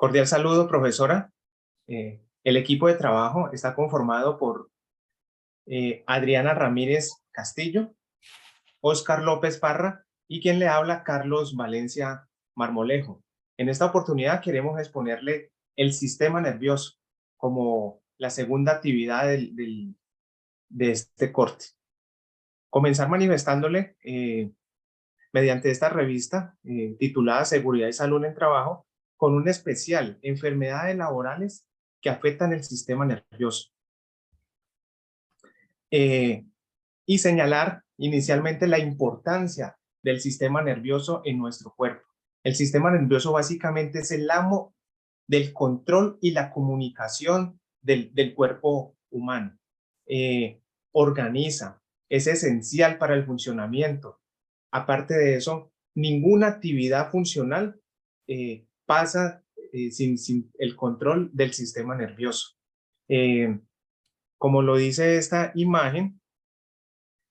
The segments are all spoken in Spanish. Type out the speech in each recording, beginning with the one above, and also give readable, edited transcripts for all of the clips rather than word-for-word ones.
Cordial saludo, profesora. El equipo de trabajo está conformado por Adriana Ramírez Castillo, Óscar López Parra y quien le habla, Carlos Valencia Marmolejo. En esta oportunidad queremos exponerle el sistema nervioso como la segunda actividad de este corte. Comenzar manifestándole mediante esta revista titulada Seguridad y Salud en el Trabajo, con un especial, enfermedades laborales que afectan el sistema nervioso. Y señalar inicialmente la importancia del sistema nervioso en nuestro cuerpo. El sistema nervioso básicamente es el amo del control y la comunicación del cuerpo humano. Organiza, es esencial para el funcionamiento. Aparte de eso, ninguna actividad funcional pasa sin el control del sistema nervioso. Como lo dice esta imagen,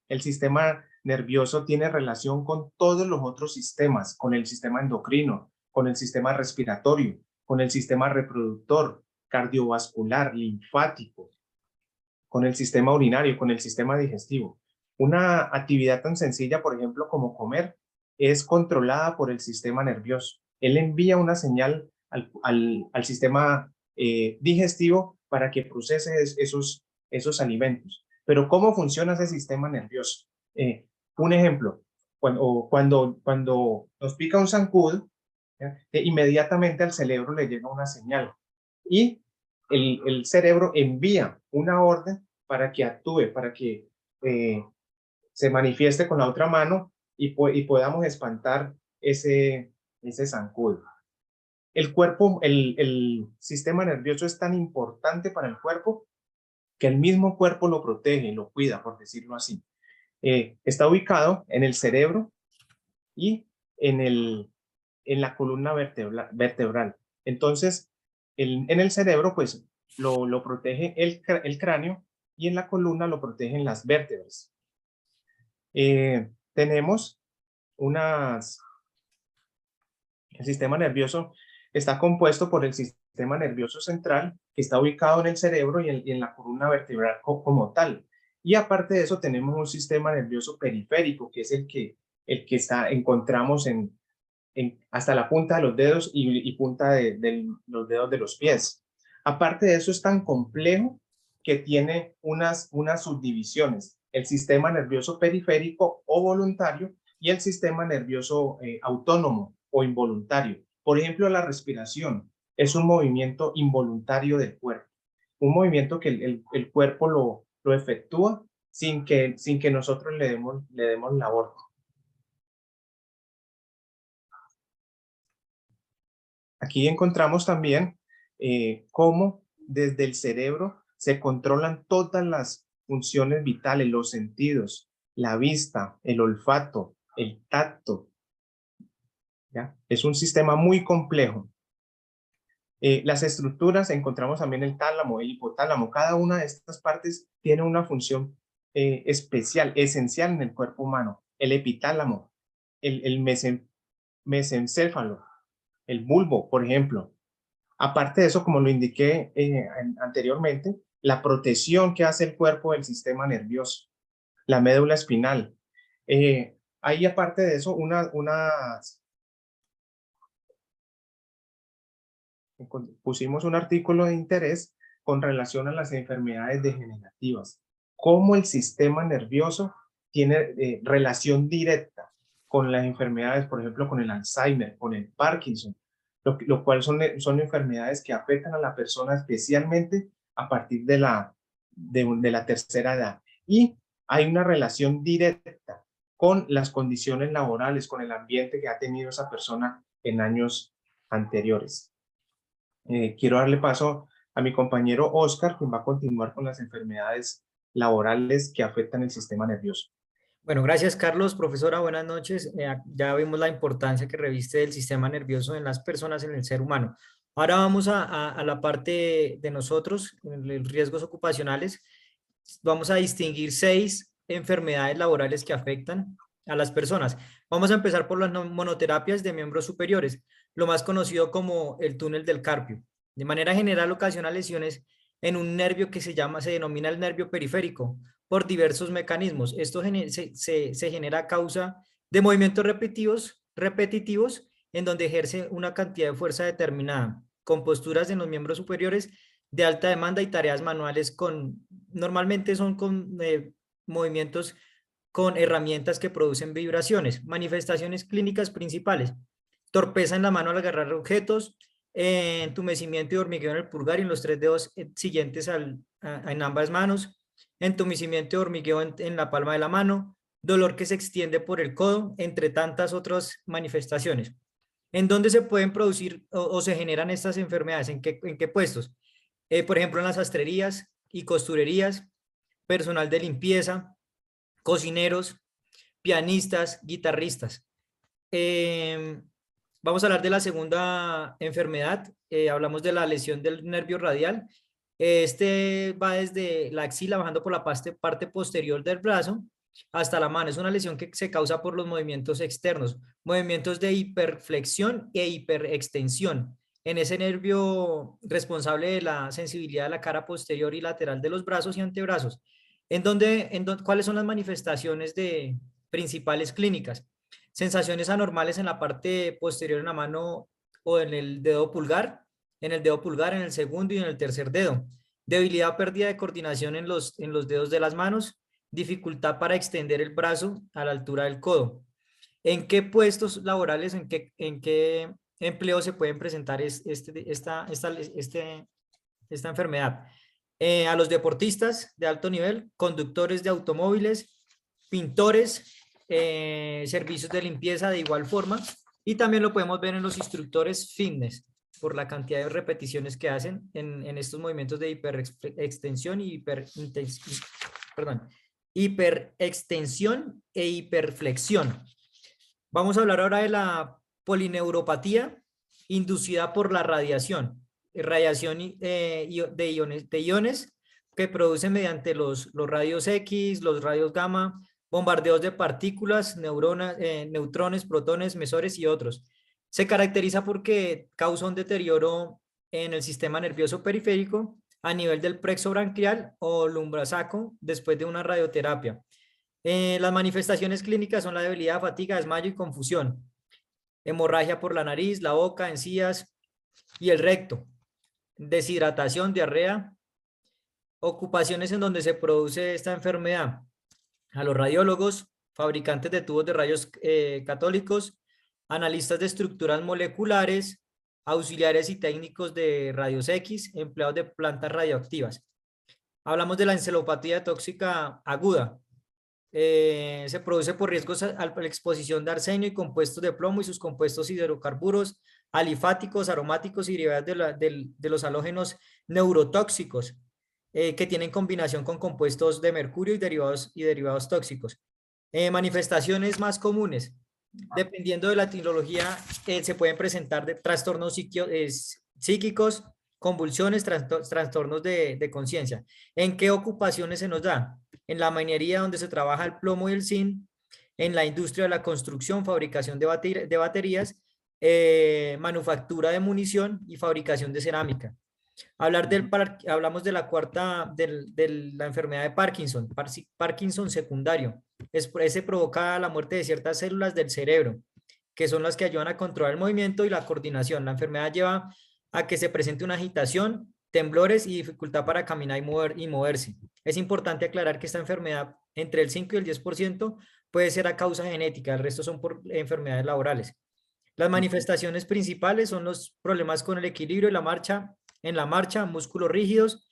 el sistema nervioso tiene relación con todos los otros sistemas, con el sistema endocrino, con el sistema respiratorio, con el sistema reproductor, cardiovascular, linfático, con el sistema urinario, con el sistema digestivo. Una actividad tan sencilla, por ejemplo, como comer, es controlada por el sistema nervioso. Él envía una señal al sistema digestivo para que procese esos alimentos. Pero ¿cómo funciona ese sistema nervioso? Un ejemplo, cuando nos pica un zancudo, inmediatamente al cerebro le llega una señal y el cerebro envía una orden para que actúe, para que se manifieste con la otra mano y podamos espantar ese zancudo. El sistema nervioso es tan importante para el cuerpo que el mismo cuerpo lo protege, lo cuida, por decirlo así. Está ubicado en el cerebro y en la columna vertebral. Entonces, en el cerebro, pues, lo protege el cráneo y en la columna lo protegen las vértebras. Tenemos el sistema nervioso está compuesto por el sistema nervioso central, que está ubicado en el cerebro y en la columna vertebral como tal. Y aparte de eso, tenemos un sistema nervioso periférico, que es el que encontramos hasta la punta de los dedos y punta de los dedos de los pies. Aparte de eso, es tan complejo que tiene unas subdivisiones: el sistema nervioso periférico o voluntario y el sistema nervioso autónomo o involuntario. Por ejemplo, la respiración es un movimiento involuntario del cuerpo, un movimiento que el cuerpo lo efectúa sin que nosotros le demos la orden. Aquí encontramos también cómo desde el cerebro se controlan todas las funciones vitales, los sentidos, la vista, el olfato, el tacto. ¿Ya? Es un sistema muy complejo. Las estructuras, encontramos también el tálamo, el hipotálamo. Cada una de estas partes tiene una función especial, esencial en el cuerpo humano. El epitálamo, el mesencéfalo, el bulbo, por ejemplo. Aparte de eso, como lo indiqué anteriormente, la protección que hace el cuerpo del sistema nervioso, la médula espinal. Hay aparte de eso pusimos un artículo de interés con relación a las enfermedades degenerativas. Cómo el sistema nervioso tiene relación directa con las enfermedades, por ejemplo, con el Alzheimer, con el Parkinson, lo cual son enfermedades que afectan a la persona especialmente a partir de la tercera edad. Y hay una relación directa con las condiciones laborales, con el ambiente que ha tenido esa persona en años anteriores. Quiero darle paso a mi compañero Óscar, quien va a continuar con las enfermedades laborales que afectan el sistema nervioso. Bueno, gracias Carlos. Profesora, buenas noches. Ya vimos la importancia que reviste del sistema nervioso en las personas, en el ser humano. Ahora vamos a la parte de nosotros, en riesgos ocupacionales. Vamos a distinguir 6 enfermedades laborales que afectan a las personas. Vamos a empezar por las monoterapias de miembros superiores, lo más conocido como el túnel del carpio. De manera general ocasiona lesiones en un nervio que se denomina el nervio periférico por diversos mecanismos. Esto se genera a causa de movimientos repetitivos en donde ejerce una cantidad de fuerza determinada, con posturas en los miembros superiores de alta demanda y tareas manuales normalmente son con movimientos con herramientas que producen vibraciones. Manifestaciones clínicas principales: torpeza en la mano al agarrar objetos, entumecimiento y hormigueo en el pulgar y en los 3 dedos siguientes en ambas manos, entumecimiento y hormigueo en la palma de la mano, dolor que se extiende por el codo, entre tantas otras manifestaciones. ¿En dónde se pueden producir o se generan estas enfermedades? ¿En qué puestos? Por ejemplo, en las sastrerías y costurerías, personal de limpieza, cocineros, pianistas, guitarristas. Vamos a hablar de la segunda enfermedad. Hablamos de la lesión del nervio radial. Este va desde la axila, bajando por la parte posterior del brazo hasta la mano. Es una lesión que se causa por los movimientos externos, movimientos de hiperflexión e hiperextensión en ese nervio responsable de la sensibilidad de la cara posterior y lateral de los brazos y antebrazos. ¿Cuáles son las manifestaciones principales clínicas? Sensaciones anormales en la parte posterior en la mano o en el dedo pulgar, en el segundo y en el tercer dedo. Debilidad o pérdida de coordinación en los dedos de las manos. Dificultad para extender el brazo a la altura del codo. ¿En qué puestos laborales, en qué empleo se pueden presentar esta enfermedad? A los deportistas de alto nivel, conductores de automóviles, pintores, servicios de limpieza de igual forma, y también lo podemos ver en los instructores fitness por la cantidad de repeticiones que hacen en estos movimientos de hiperextensión y hiperextensión e hiperflexión. Vamos a hablar ahora de la polineuropatía inducida por la radiación de iones que producen mediante los rayos X, los rayos gamma, bombardeos de partículas, neutrones, protones, mesores y otros. Se caracteriza porque causa un deterioro en el sistema nervioso periférico a nivel del plexo branquial o lumbrasaco después de una radioterapia. Las manifestaciones clínicas son la debilidad, fatiga, desmayo y confusión. Hemorragia por la nariz, la boca, encías y el recto. Deshidratación, diarrea. Ocupaciones en donde se produce esta enfermedad: a los radiólogos, fabricantes de tubos de rayos católicos, analistas de estructuras moleculares, auxiliares y técnicos de rayos X, empleados de plantas radioactivas. Hablamos de la encefalopatía tóxica aguda. Se produce por riesgos a la exposición de arsenio y compuestos de plomo y sus compuestos hidrocarburos, alifáticos, aromáticos y derivados de los halógenos neurotóxicos, que tienen combinación con compuestos de mercurio y derivados tóxicos. Manifestaciones más comunes: dependiendo de la etiología, se pueden presentar trastornos psíquicos, convulsiones, trastornos de conciencia. ¿En qué ocupaciones se nos da? En la minería, donde se trabaja el plomo y el zinc; en la industria de la construcción, fabricación de baterías, manufactura de munición y fabricación de cerámica. Hablamos de la cuarta, de la enfermedad de Parkinson, Parkinson secundario. Ese provoca la muerte de ciertas células del cerebro, que son las que ayudan a controlar el movimiento y la coordinación. La enfermedad lleva a que se presente una agitación, temblores y dificultad para caminar y moverse. Es importante aclarar que esta enfermedad, entre el 5 y el 10%, puede ser a causa genética, el resto son por enfermedades laborales. Las manifestaciones principales son los problemas con el equilibrio en la marcha, músculos rígidos,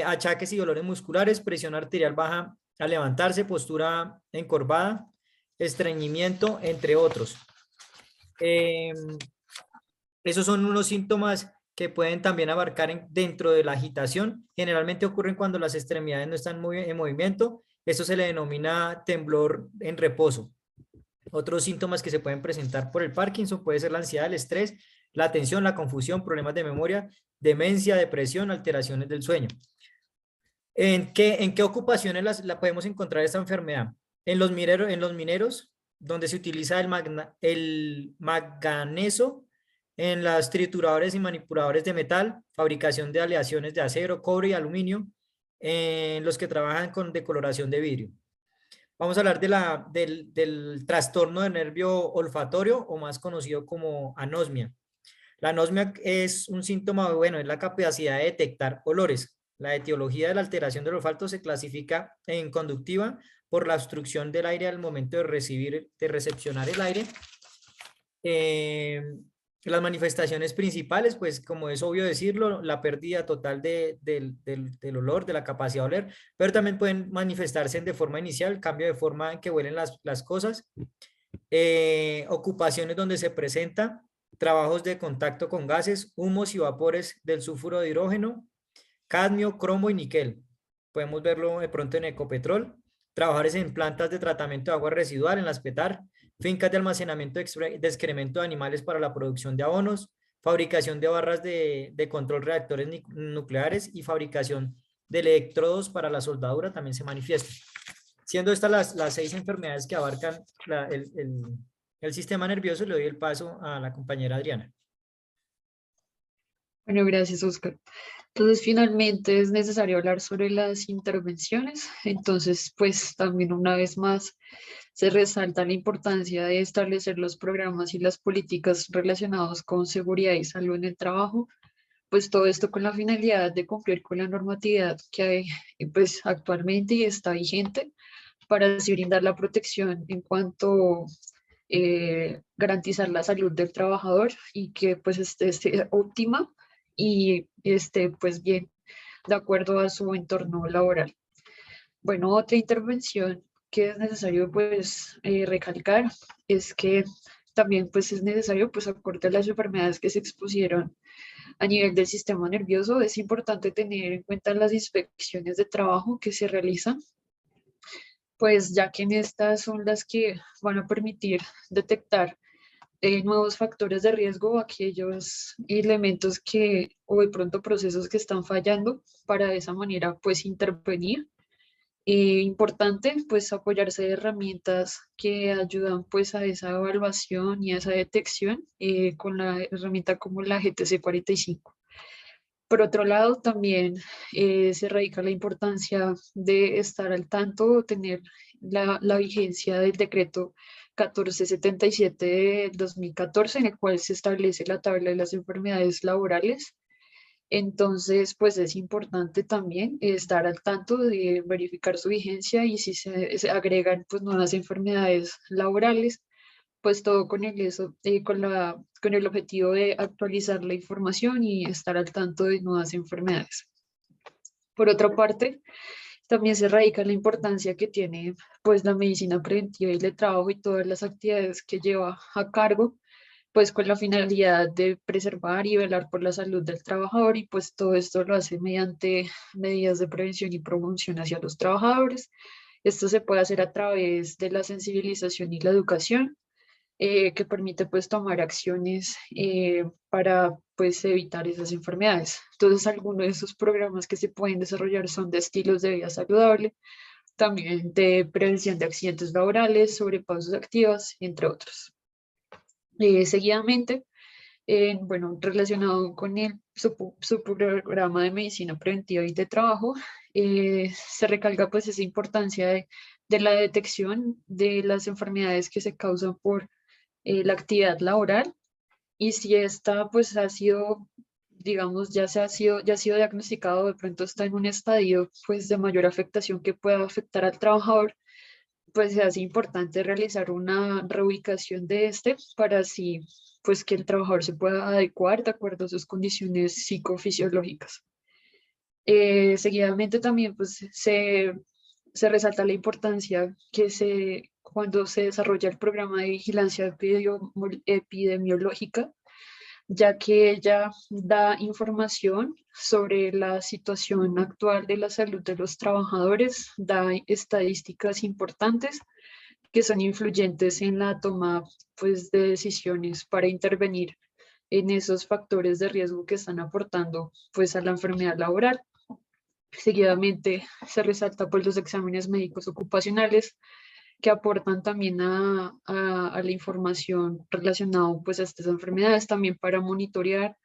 achaques y dolores musculares, presión arterial baja al levantarse, postura encorvada, estreñimiento, entre otros. Esos son unos síntomas que pueden también abarcar dentro de la agitación. Generalmente ocurren cuando las extremidades no están en movimiento. Esto se le denomina temblor en reposo. Otros síntomas que se pueden presentar por el Parkinson puede ser la ansiedad, el estrés, la tensión, la confusión, problemas de memoria, demencia, depresión, alteraciones del sueño. ¿En qué ocupaciones la podemos encontrar esta enfermedad? En los mineros, donde se utiliza el manganeso, en las trituradores y manipuladores de metal, fabricación de aleaciones de acero, cobre y aluminio, en los que trabajan con decoloración de vidrio. Vamos a hablar del trastorno del nervio olfatorio, o más conocido como anosmia. La anosmia es un síntoma, bueno, es la capacidad de detectar olores. La etiología de la alteración del olfato se clasifica en conductiva por la obstrucción del aire al momento de recepcionar el aire. Eh, las manifestaciones principales, pues como es obvio decirlo, la pérdida total del olor, de la capacidad de oler, pero también pueden manifestarse de forma inicial, cambio de forma en que huelen las cosas, ocupaciones donde se presenta, trabajos de contacto con gases, humos y vapores del sulfuro de hidrógeno, cadmio, cromo y níquel. Podemos verlo de pronto en Ecopetrol. Trabajar en plantas de tratamiento de agua residual, en las PETAR, fincas de almacenamiento de excremento de animales para la producción de abonos, fabricación de barras de control reactores nucleares y fabricación de electrodos para la soldadura también se manifiesta. Siendo estas las 6 enfermedades que abarcan el sistema nervioso, le doy el paso a la compañera Adriana. Bueno, gracias, Oscar. Entonces, finalmente es necesario hablar sobre las intervenciones. Entonces, pues también una vez más se resalta la importancia de establecer los programas y las políticas relacionados con seguridad y salud en el trabajo, pues todo esto con la finalidad de cumplir con la normatividad que hay pues actualmente y está vigente para así brindar la protección en cuanto garantizar la salud del trabajador y que pues esté óptima y esté pues bien de acuerdo a su entorno laboral. Bueno, otra intervención que es necesario pues recalcar es que también pues es necesario pues acorde a las enfermedades que se expusieron a nivel del sistema nervioso, es importante tener en cuenta las inspecciones de trabajo que se realizan, pues ya que en estas son las que van a permitir detectar nuevos factores de riesgo, aquellos elementos que o de pronto procesos que están fallando para de esa manera pues intervenir. Importante pues apoyarse de herramientas que ayudan pues a esa evaluación y a esa detección con la herramienta como la GTC 45. Por otro lado, también se radica la importancia de estar al tanto, tener la vigencia del decreto 1477 de 2014, en el cual se establece la tabla de las enfermedades laborales. Entonces, pues es importante también estar al tanto de verificar su vigencia y si se agregan pues nuevas enfermedades laborales, pues todo con con el objetivo de actualizar la información y estar al tanto de nuevas enfermedades. Por otra parte, también se radica la importancia que tiene pues la medicina preventiva y el trabajo y todas las actividades que lleva a cargo, pues con la finalidad de preservar y velar por la salud del trabajador, y pues todo esto lo hace mediante medidas de prevención y promoción hacia los trabajadores. Esto se puede hacer a través de la sensibilización y la educación, que permite pues tomar acciones para pues evitar esas enfermedades. Entonces, algunos de esos programas que se pueden desarrollar son de estilos de vida saludable, también de prevención de accidentes laborales, sobrepasos activos, entre otros. Seguidamente, bueno, relacionado con su programa de medicina preventiva y de trabajo, se recalca pues esa importancia de la detección de las enfermedades que se causan por la actividad laboral, y si esta pues ha sido, digamos, ya ha sido diagnosticado, de pronto está en un estadio pues de mayor afectación que pueda afectar al trabajador, pues se hace importante realizar una reubicación de este para así pues que el trabajador se pueda adecuar de acuerdo a sus condiciones psicofisiológicas. Seguidamente también pues se resalta la importancia que cuando se desarrolla el programa de vigilancia epidemiológica, ya que ella da información sobre la situación actual de la salud de los trabajadores, da estadísticas importantes que son influyentes en la toma pues, de decisiones para intervenir en esos factores de riesgo que están aportando pues, a la enfermedad laboral. Seguidamente se resalta pues, los exámenes médicos ocupacionales, que aportan también a la información relacionada pues, a estas enfermedades, también para monitorear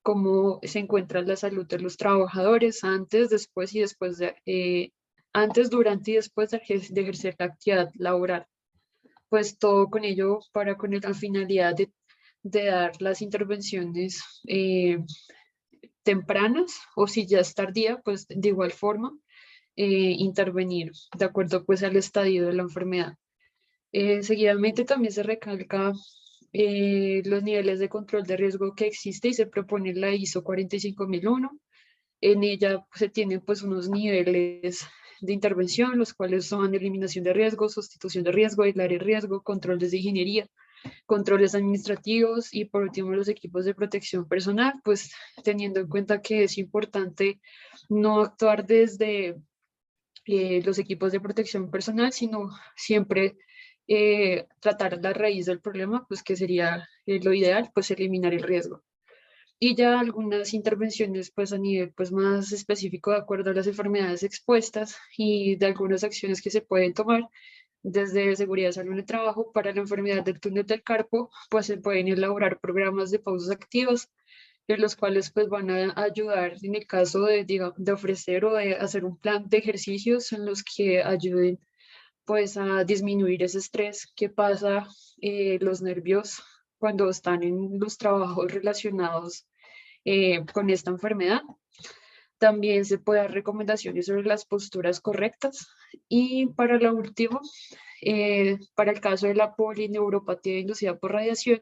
cómo se encuentra la salud de los trabajadores antes, después y después antes, durante y después de ejercer la actividad laboral. Pues todo con ello con la finalidad de dar las intervenciones tempranas, o si ya es tardía, pues de igual forma intervenir de acuerdo pues al estadio de la enfermedad. Seguidamente también se recalca los niveles de control de riesgo que existe y se propone la ISO 45001. En ella se tienen pues unos niveles de intervención, los cuales son eliminación de riesgo, sustitución de riesgo, aislar el riesgo, controles de ingeniería, controles administrativos y por último los equipos de protección personal, pues teniendo en cuenta que es importante no actuar desde los equipos de protección personal, sino siempre tratar la raíz del problema, pues que sería lo ideal, pues eliminar el riesgo. Y ya algunas intervenciones pues a nivel pues más específico de acuerdo a las enfermedades expuestas y de algunas acciones que se pueden tomar desde seguridad, salud y trabajo para la enfermedad del túnel del carpo, pues se pueden elaborar programas de pausas activas en los cuales pues van a ayudar en el caso de ofrecer o de hacer un plan de ejercicios en los que ayuden pues a disminuir ese estrés que pasa los nervios cuando están en los trabajos relacionados con esta enfermedad. También se puede dar recomendaciones sobre las posturas correctas. Y para lo último, para el caso de la polineuropatía inducida por radiación,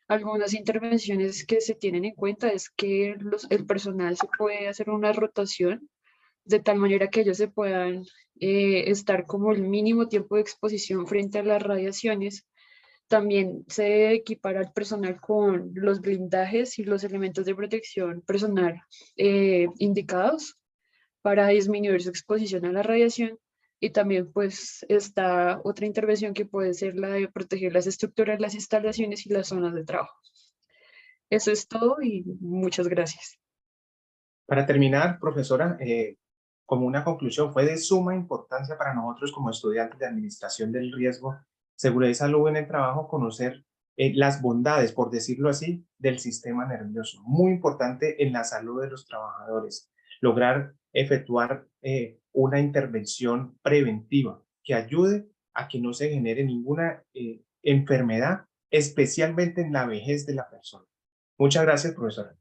algunas intervenciones que se tienen en cuenta es que el personal se puede hacer una rotación de tal manera que ellos se puedan estar como el mínimo tiempo de exposición frente a las radiaciones. También se debe equipar al personal con los blindajes y los elementos de protección personal indicados para disminuir su exposición a la radiación. Y también pues está otra intervención que puede ser la de proteger las estructuras, las instalaciones y las zonas de trabajo. Eso es todo y muchas gracias. Para terminar, profesora, como una conclusión, fue de suma importancia para nosotros como estudiantes de Administración del Riesgo, Seguridad y Salud en el Trabajo conocer las bondades, por decirlo así, del sistema nervioso. Muy importante en la salud de los trabajadores. Lograr efectuar una intervención preventiva que ayude a que no se genere ninguna enfermedad, especialmente en la vejez de la persona. Muchas gracias, profesora.